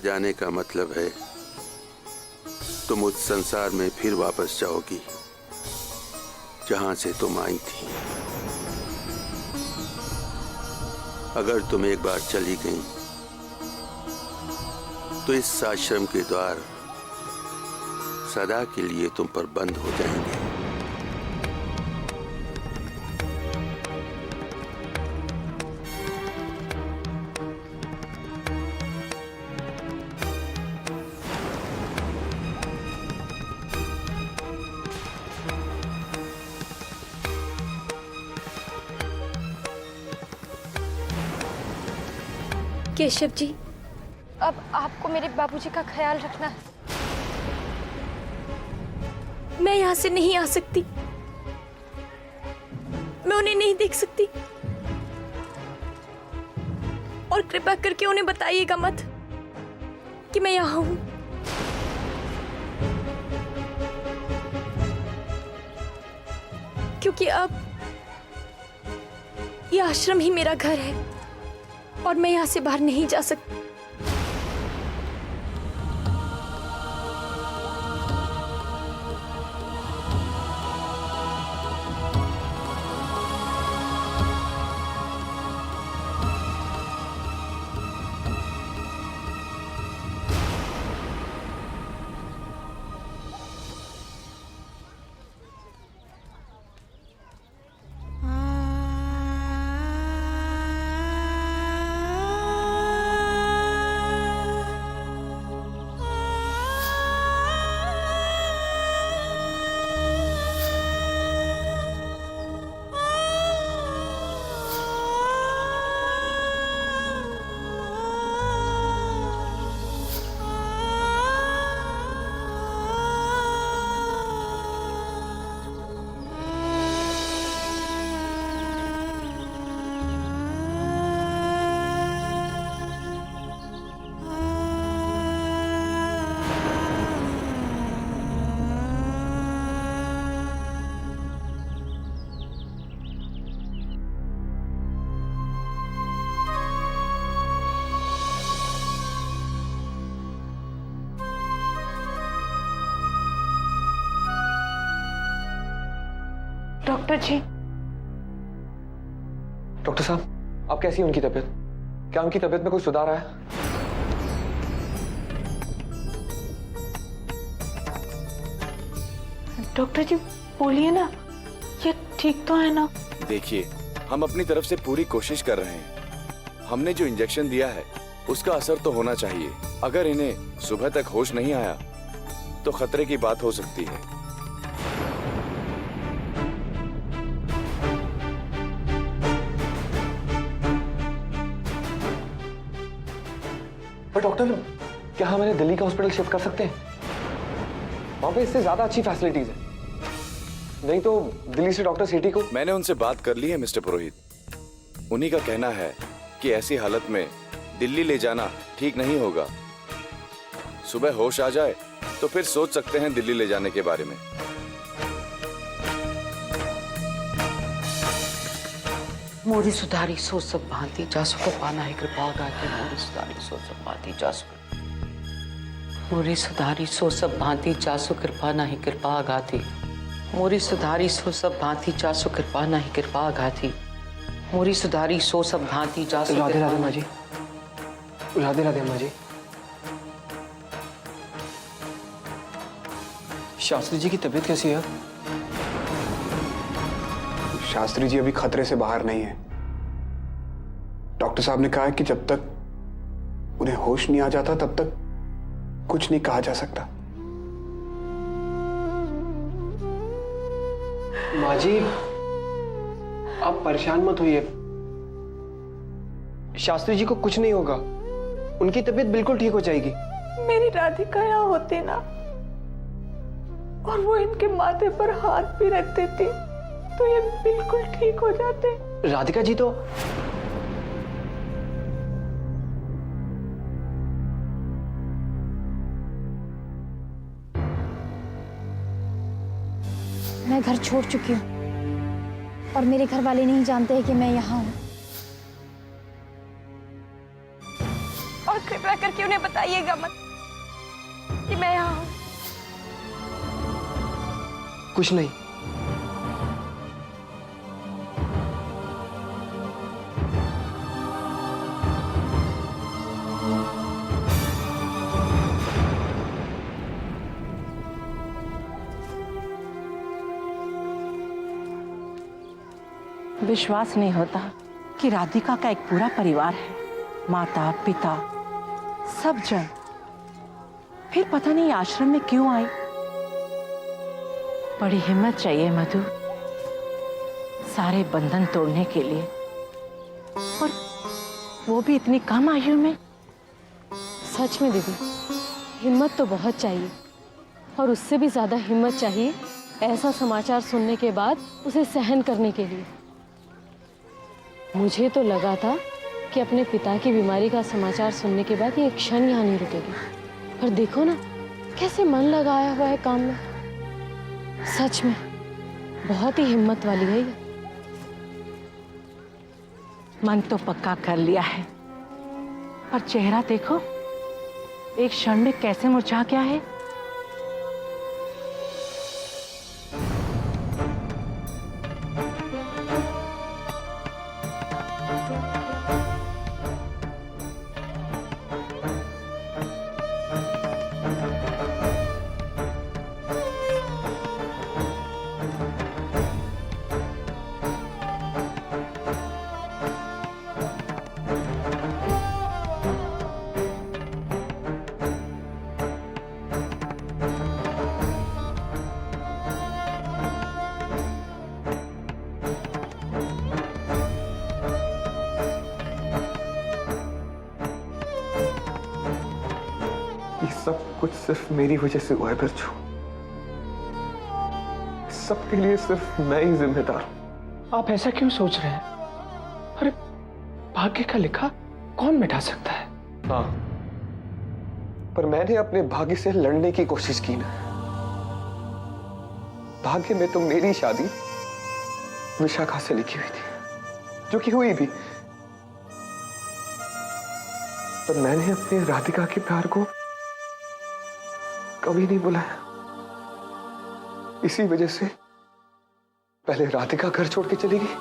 जाने का मतलब है तुम उस संसार में फिर वापस जाओगी जहां से तुम आई थी। अगर तुम एक बार चली गई तो इस आश्रम के द्वार सदा के लिए तुम पर बंद हो जाएंगे। केशव जी, अब आपको मेरे बाबूजी का ख्याल रखना है। मैं यहाँ से नहीं आ सकती, मैं उन्हें नहीं देख सकती। और कृपा करके उन्हें बताइएगा मत कि मैं यहाँ हूँ। क्योंकि अब यह आश्रम ही मेरा घर है और मैं यहाँ से बाहर नहीं जा सकती। डॉक्टर जी। डॉक्टर साहब, आप कैसी है उनकी तबीयत? क्या उनकी तबीयत में कोई सुधार आया? डॉक्टर जी बोलिए ना, ये ठीक तो है ना? देखिए, हम अपनी तरफ से पूरी कोशिश कर रहे हैं। हमने जो इंजेक्शन दिया है उसका असर तो होना चाहिए। अगर इन्हें सुबह तक होश नहीं आया तो खतरे की बात हो सकती है। पर डॉक्टर, क्या हम इन्हें दिल्ली का हॉस्पिटल शिफ्ट कर सकते हैं? वहां पे इससे ज्यादा अच्छी फैसिलिटीज है। नहीं तो दिल्ली से डॉक्टर सेठी को। मैंने उनसे बात कर ली है मिस्टर पुरोहित। उन्हीं का कहना है कि ऐसी हालत में दिल्ली ले जाना ठीक नहीं होगा। सुबह होश आ जाए तो फिर सोच सकते हैं दिल्ली ले जाने के बारे में। मोरी सुधारी सो सब भांति जासु को पाना है कृपा गाती। मोरी सुधारी सो सब भांति जासु। मोरी सुधारी सो सब भांति जासु कृपा नाही कृपा गाती। मोरी सुधारी सो सब भांति जासु कृपा नाही कृपा गाती। मोरी सुधारी सो सब भांति जासु। राधे राधे माँ जी। राधे राधे माँ जी। शास्त्री जी की तबीयत कैसी है? शास्त्री जी अभी खतरे से बाहर नहीं है। डॉक्टर साहब ने कहा है कि जब तक उन्हें होश नहीं आ जाता तब तक कुछ नहीं कहा जा सकता। माँ जी, आप परेशान मत होइए। शास्त्री जी को कुछ नहीं होगा। उनकी तबीयत बिल्कुल ठीक हो जाएगी। मेरी राधिका यहाँ होती ना और वो इनके माथे पर हाथ भी रख देती तो ये बिल्कुल ठीक हो जाते। राधिका जी तो मैं घर छोड़ चुकी हूँ और मेरे घर वाले नहीं जानते हैं कि मैं यहाँ हूँ। और कृपया करके उन्हें बताइएगा मत कि मैं यहाँ हूँ। कुछ नहीं। विश्वास नहीं होता कि राधिका का एक पूरा परिवार है, माता पिता सब जन, फिर पता नहीं आश्रम में क्यों आई। बड़ी हिम्मत चाहिए मधु सारे बंधन तोड़ने के लिए, और वो भी इतनी कम आयु में। सच में दीदी, हिम्मत तो बहुत चाहिए, और उससे भी ज्यादा हिम्मत चाहिए ऐसा समाचार सुनने के बाद उसे सहन करने के लिए। मुझे तो लगा था कि अपने पिता की बीमारी का समाचार सुनने के बाद ये एक क्षण यहाँ नहीं रुकेगी, पर देखो ना कैसे मन लगाया हुआ है काम में। सच में बहुत ही हिम्मत वाली है ये। मन तो पक्का कर लिया है, पर चेहरा देखो एक क्षण में कैसे मुरझा गया है। सब कुछ सिर्फ मेरी वजह से हुआ है बिरजू। सबके लिए सिर्फ मैं ही जिम्मेदार हूं। आप ऐसा क्यों सोच रहे हैं? अरे भाग्य का लिखा कौन मिटा सकता है? हाँ, पर मैंने अपने भाग्य से लड़ने की कोशिश की ना। भाग्य में तो मेरी शादी विशाखा से लिखी हुई थी, जो कि हुई भी, पर मैंने अपने राधिका के प्यार को कभी नहीं बुलाया। इसी वजह से पहले राधिका घर छोड़ के चली गई,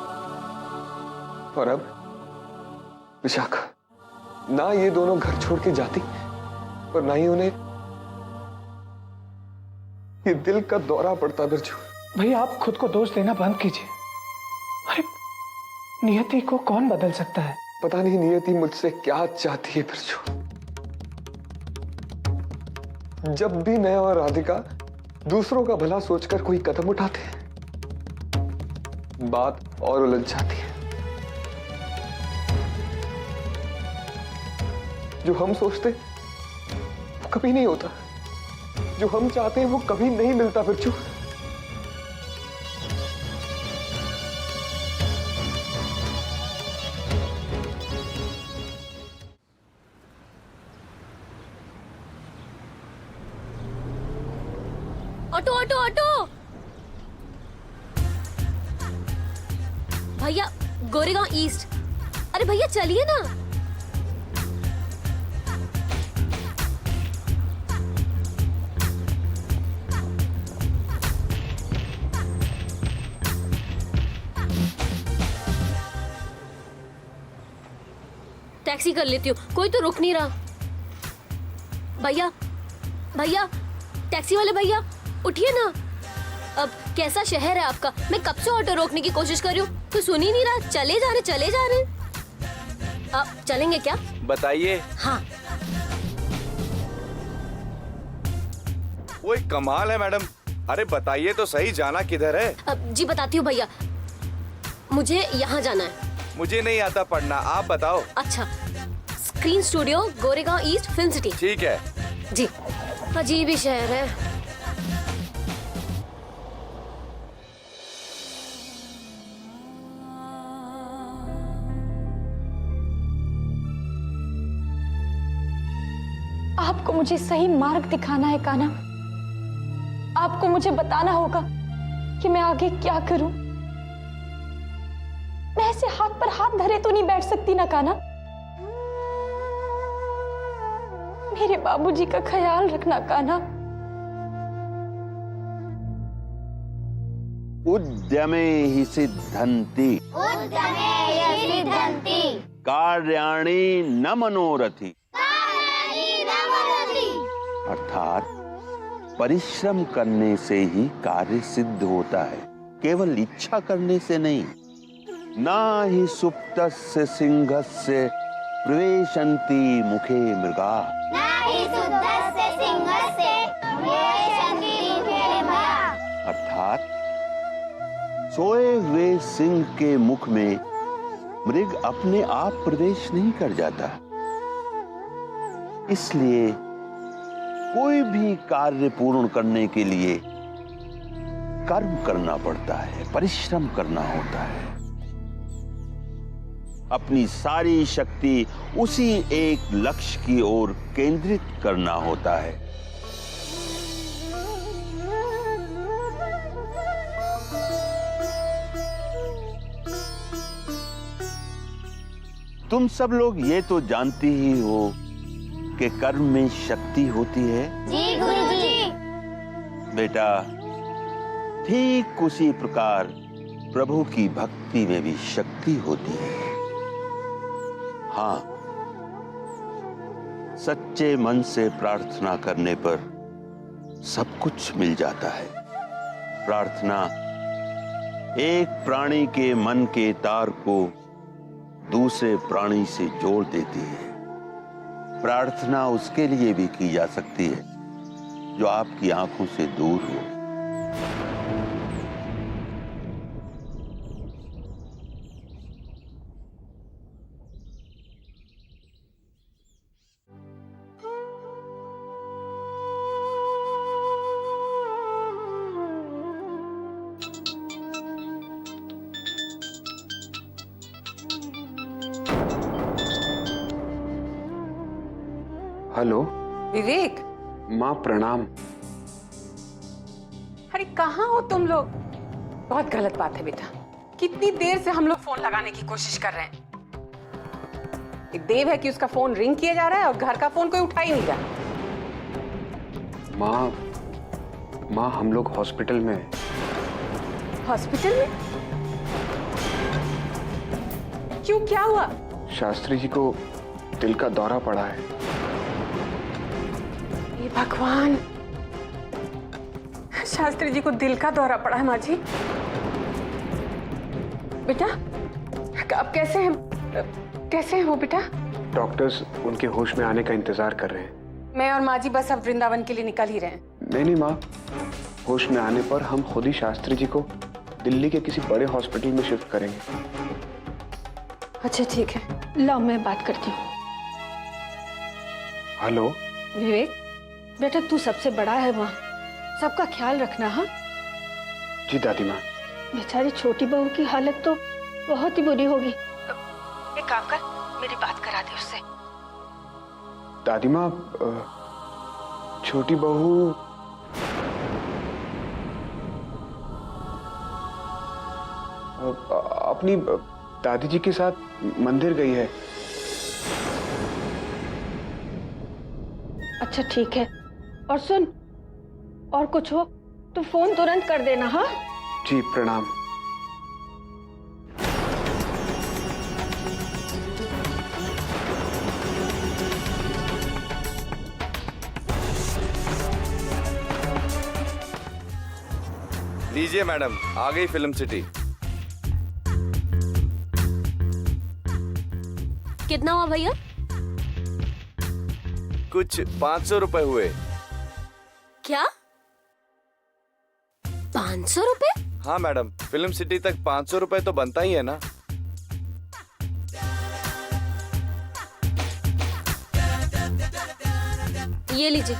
और अब विशाखा। ना ये दोनों घर छोड़ के जाती, और ना ही उन्हें ये दिल का दौरा पड़ता। बिरजू भैया, आप खुद को दोष देना बंद कीजिए। अरे नियति को कौन बदल सकता है? पता नहीं नियति मुझसे क्या चाहती है बिरजू। जब भी मैं और राधिका दूसरों का भला सोचकर कोई कदम उठाते हैं, बात और उलझ जाती है। जो हम सोचते वो कभी नहीं होता, जो हम चाहते हैं वो कभी नहीं मिलता बिरजू। Auto auto auto! भैया, गोरेगांव ईस्ट। अरे भैया चलिए ना। टैक्सी कर लेती हूँ, कोई तो रुक नहीं रहा। भैया भैया, टैक्सी वाले भैया उठिए ना। अब कैसा शहर है आपका, मैं कब से ऑटो रोकने की कोशिश कर रही हूँ, तो सुन ही नहीं रहा। चले जा रहे। अब चलेंगे क्या? बताइए। हाँ। वो एक कमाल है मैडम। अरे बताइए तो सही, जाना किधर है? अब जी बताती हूँ भैया, मुझे यहाँ जाना है। मुझे नहीं आता पढ़ना, आप बताओ। अच्छा, screen studio, Goregaon east, film city. ठीक है जी। अजीब ही शहर है। आपको मुझे सही मार्ग दिखाना है कान्हा। आपको मुझे बताना होगा कि मैं आगे क्या करूं। मैं ऐसे हाथ पर हाथ धरे तो नहीं बैठ सकती ना कान्हा। मेरे बाबूजी का ख्याल रखना कान्हा। उद्यमे हि सिद्धन्ति कार्याणि न मनोरथी। अर्थात परिश्रम करने से ही कार्य सिद्ध होता है, केवल इच्छा करने से नहीं। ना ही सुप्तस्य सिंहस्य प्रवेशन्ति मुखे मृगा। अर्थात सोए हुए सिंह के मुख में मृग अपने आप प्रवेश नहीं कर जाता। इसलिए कोई भी कार्य पूर्ण करने के लिए कर्म करना पड़ता है, परिश्रम करना होता है। अपनी सारी शक्ति उसी एक लक्ष्य की ओर केंद्रित करना होता है। तुम सब लोग ये तो जानती ही हो कि कर्म में शक्ति होती है। जी गुरुजी। बेटा, ठीक उसी प्रकार प्रभु की भक्ति में भी शक्ति होती है। हाँ, सच्चे मन से प्रार्थना करने पर सब कुछ मिल जाता है। प्रार्थना एक प्राणी के मन के तार को दूसरे प्राणी से जोड़ देती है। प्रार्थना उसके लिए भी की जा सकती है जो आपकी आंखों से दूर हो। हेलो विवेक, माँ, प्रणाम। अरे कहाँ हो तुम लोग? बहुत गलत बात है बेटा। कितनी देर से हम लोग फोन लगाने की कोशिश कर रहे हैं। एक देव है कि उसका फोन रिंग किया जा रहा है और घर का फोन कोई उठा ही नहीं रहा। माँ, हम लोग हॉस्पिटल में हैं। हॉस्पिटल में? क्यों, क्या हुआ? शास्त्री जी को दिल का दौरा पड़ा है। हे भगवान, शास्त्री जी को दिल का दौरा पड़ा है। माँ जी, बेटा अब कैसे हैं वो बेटा? डॉक्टर्स उनके होश में आने का इंतजार कर रहे हैं। मैं और माँ जी बस अब वृंदावन के लिए निकल ही रहे हैं। नहीं माँ, होश में आने पर हम खुद ही शास्त्री जी को दिल्ली के किसी बड़े हॉस्पिटल में शिफ्ट करेंगे। अच्छा ठीक है, लाओ मैं बात करती हूँ। हेलो विवेक बेटा, तू सबसे बड़ा है वहाँ, सबका ख्याल रखना। हाँ जी दादी माँ। बेचारी छोटी बहू की हालत तो बहुत ही बुरी होगी। एक काम कर, मेरी बात करा दे उससे। दादी माँ, छोटी बहू अपनी दादी जी के साथ मंदिर गई है। अच्छा ठीक है, और सुन, और कुछ हो तो फोन तुरंत कर देना। हाँ जी, प्रणाम। लीजिए मैडम, आ गई फिल्म सिटी। कितना हुआ भैया? कुछ 500 रुपए हुए। क्या 500 रुपए? हाँ मैडम, फिल्म सिटी तक 500 रुपए तो बनता ही है ना। ये लीजिए।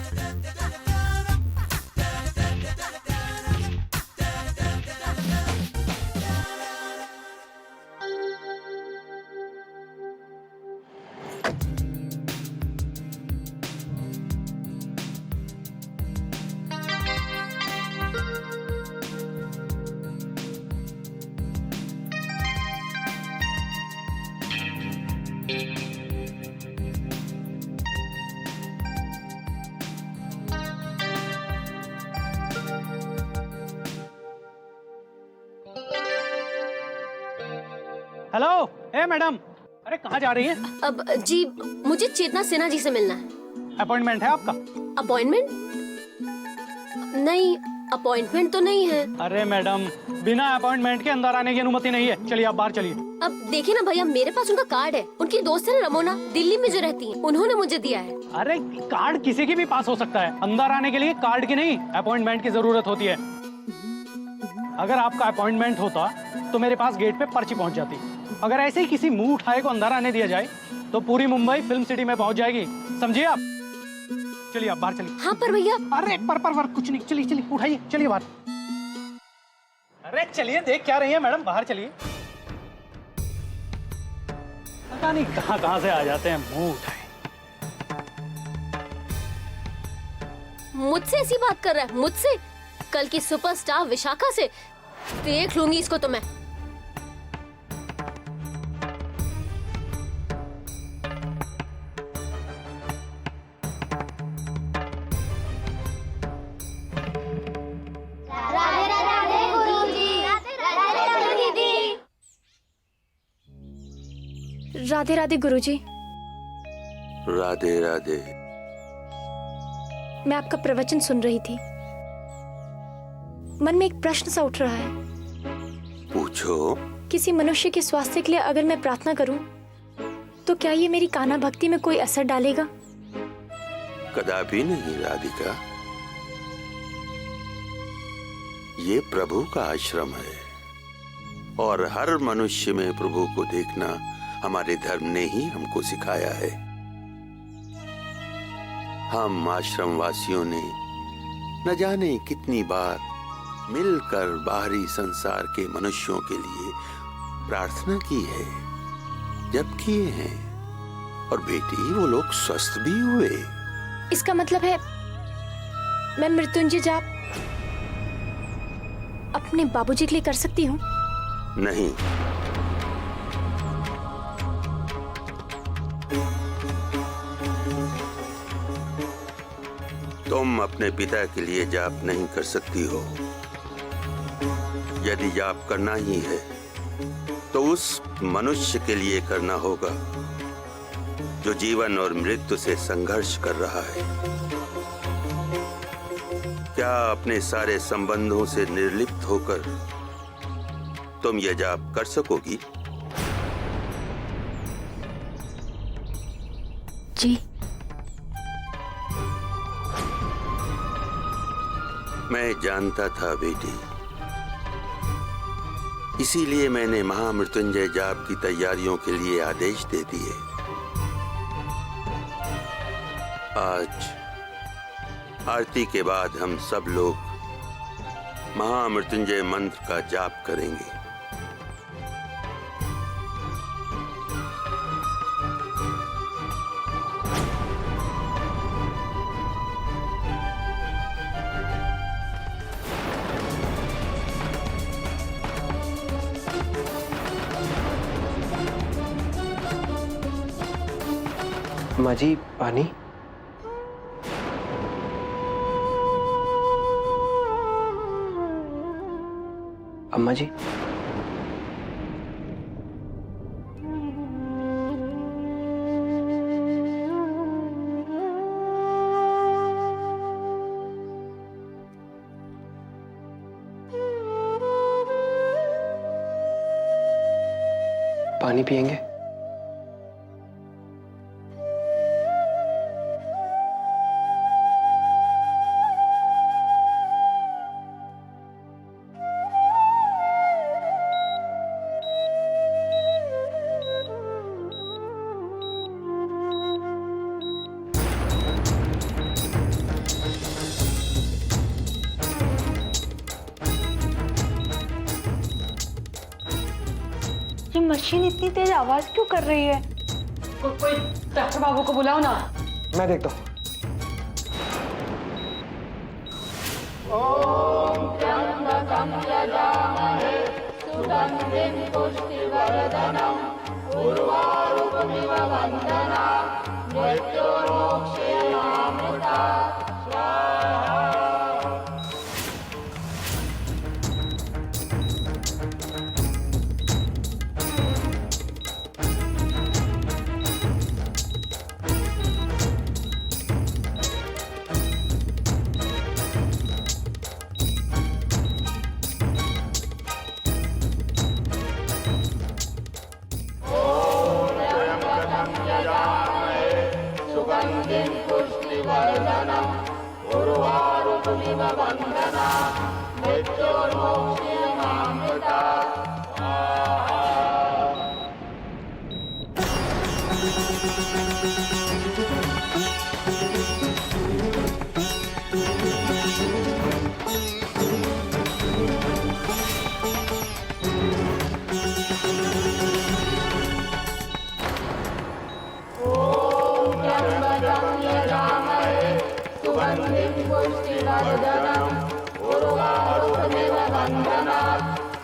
हेलो, ए मैडम, अरे कहाँ जा रही है? अब जी मुझे चेतना सिन्हा जी से मिलना है। अपॉइंटमेंट है आपका? अपॉइंटमेंट? नहीं, अपॉइंटमेंट तो नहीं है। अरे मैडम, बिना अपॉइंटमेंट के अंदर आने की अनुमति नहीं है। चलिए आप बाहर चलिए। अब देखिए ना भैया, मेरे पास उनका कार्ड है। उनकी दोस्त है ना रमोना, दिल्ली में जो रहती है, उन्होंने मुझे दिया है। अरे कार्ड किसी की भी पास हो सकता है। अंदर आने के लिए कार्ड की नहीं, अपॉइंटमेंट की जरूरत होती है। अगर आपका अपॉइंटमेंट होता तो मेरे पास गेट पे पर्ची पहुंच जाती। अगर ऐसे ही किसी मुंह उठाए को अंदर आने दिया जाए तो पूरी मुंबई फिल्म सिटी में पहुंच जाएगी, समझिए आप। चलिए आप बाहर चलिए। हाँ पर भैया। अरे पर कुछ नहीं, चलिए चलिए, उठाइए, चलिए बाहर। अरे चलिए, देख क्या रही है मैडम, बाहर चलिए। पता नहीं कहाँ से आ जाते हैं मुंह उठाए। मुझसे ऐसी बात कर रहा है? मुझसे? कल की सुपरस्टार विशाखा से देख लूंगी इसको तो मैं। राधे राधे गुरुजी। राधे राधे। मैं आपका प्रवचन सुन रही थी। मन में एक प्रश्न सा उठ रहा है। पूछो। किसी मनुष्य के स्वास्थ्य के लिए अगर मैं प्रार्थना करूं, तो क्या ये मेरी कान्हा भक्ति में कोई असर डालेगा? कदापि नहीं राधिका। ये प्रभु का आश्रम है और हर मनुष्य में प्रभु को देखना हमारे धर्म ने ही हमको सिखाया है। हम आश्रम वासियों ने न जाने कितनी बार मिलकर बाहरी संसार के मनुष्यों के लिए प्रार्थना की है, जब किए हैं, और बेटी वो लोग स्वस्थ भी हुए। इसका मतलब है मैं मृत्युंजय जाप अपने बाबूजी के लिए कर सकती हूँ? नहीं, तुम अपने पिता के लिए जाप नहीं कर सकती हो। यदि जाप करना ही है तो उस मनुष्य के लिए करना होगा जो जीवन और मृत्यु से संघर्ष कर रहा है। क्या अपने सारे संबंधों से निर्लिप्त होकर तुम यह जाप कर सकोगी? जी। मैं जानता था बेटी, इसीलिए मैंने महामृत्युंजय जाप की तैयारियों के लिए आदेश दे दिए। आज आरती के बाद हम सब लोग महामृत्युंजय मंत्र का जाप करेंगे। अम्मा जी, पानी। अम्मा जी, पानी पियेंगे? ये मशीन इतनी तेज आवाज क्यों कर रही है? कोई डॉक्टर बाबू को बुलाओ ना। मैं देखता हूँ।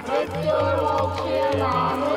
मृत्योर्मोक्षीय मामृता